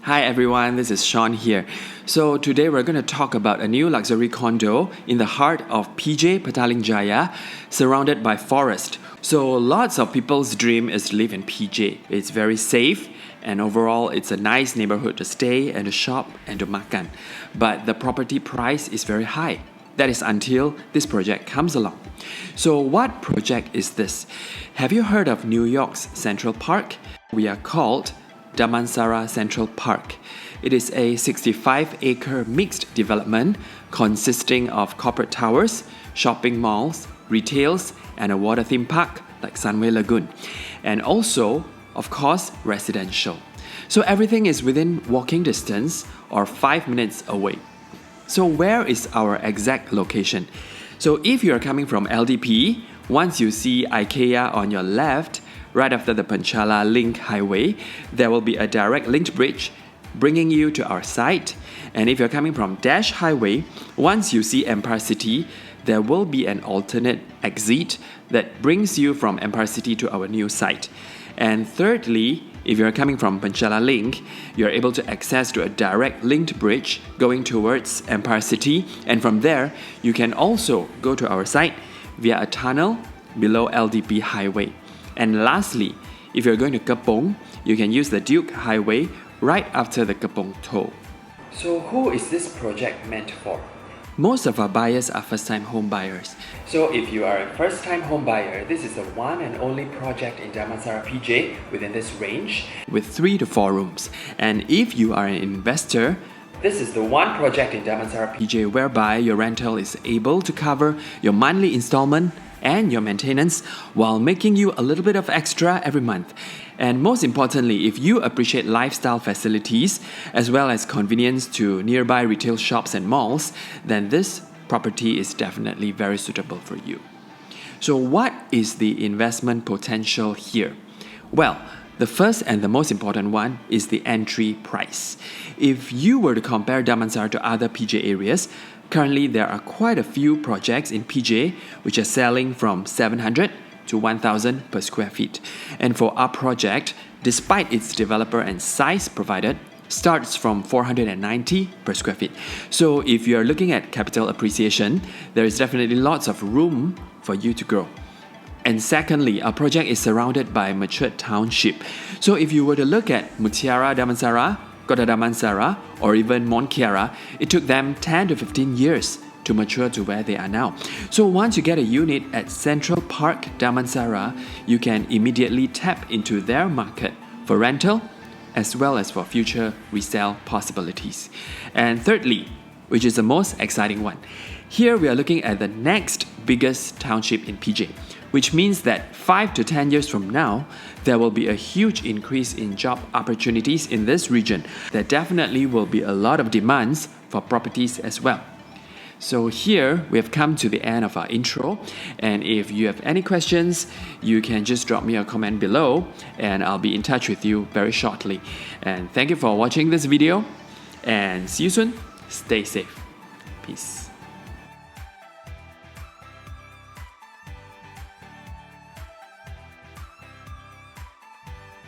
Hi everyone, this is Sean here. So today we're going to talk about a new luxury condo in the heart of PJ Petaling Jaya, surrounded by forest. So lots of people's dream is to live in PJ. It's very safe and overall it's a nice neighborhood to stay and to shop and to makan. But the property price is very high. That is until this project comes along. So what project is this? Have you heard of New York's Central Park? We are called Damansara Central Park. It is a 65-acre mixed development consisting of corporate towers, shopping malls, retails, and a water theme park like Sunway Lagoon. And also, of course, residential. So everything is within walking distance or 5 minutes away. So where is our exact location? So if you are coming from LDP, once you see Ikea on your left, right after the Penchala Link highway, there will be a direct linked bridge bringing you to our site. And if you're coming from Dash Highway, once you see Empire City, there will be an alternate exit that brings you from Empire City to our new site. And thirdly, if you're coming from Penchala Link, you're able to access to a direct linked bridge going towards Empire City. And from there, you can also go to our site via a tunnel below LDP Highway. And lastly, if you're going to 𝗕𝗺𝗃, you can use the Duke Highway right after the 𝗕𝗺𝗃 toll. So who is this project meant for? Most of our buyers are first-time home buyers. So if you are a first-time home buyer, this is the one and only project in Damansara PJ within this range with 3 to 4 rooms. And if you are an investor, this is the one project in Damansara PJ whereby your rental is able to cover your monthly installment and your maintenance while making you a little bit of extra every month. And most importantly, if you appreciate lifestyle facilities as well as convenience to nearby retail shops and malls, then this property is definitely very suitable for you. So what is the investment potential here? Well, the first and the most important one is the entry price. If you were to compare Damansara to other PJ areas, currently there are quite a few projects in PJ which are selling from 700 to 1,000 per square feet. And for our project, despite its developer and size provided, starts from 490 per square feet. So if you are looking at capital appreciation, there is definitely lots of room for you to grow. And secondly, our project is surrounded by matured township. So if you were to look at Mutiara Damansara, Kota Damansara, or even Mont Kiara, it took them 10 to 15 years to mature to where they are now. So once you get a unit at Central Park Damansara, you can immediately tap into their market for rental as well as for future resale possibilities. And thirdly, which is the most exciting one, here we are looking at the next biggest township in PJ, which means that 5 to 10 years from now, there will be a huge increase in job opportunities in this region. There definitely will be a lot of demands for properties as well. So here we have come to the end of our intro, and if you have any questions, you can just drop me a comment below and I'll be in touch with you very shortly. And thank you for watching this video and see you soon. Stay safe. Peace.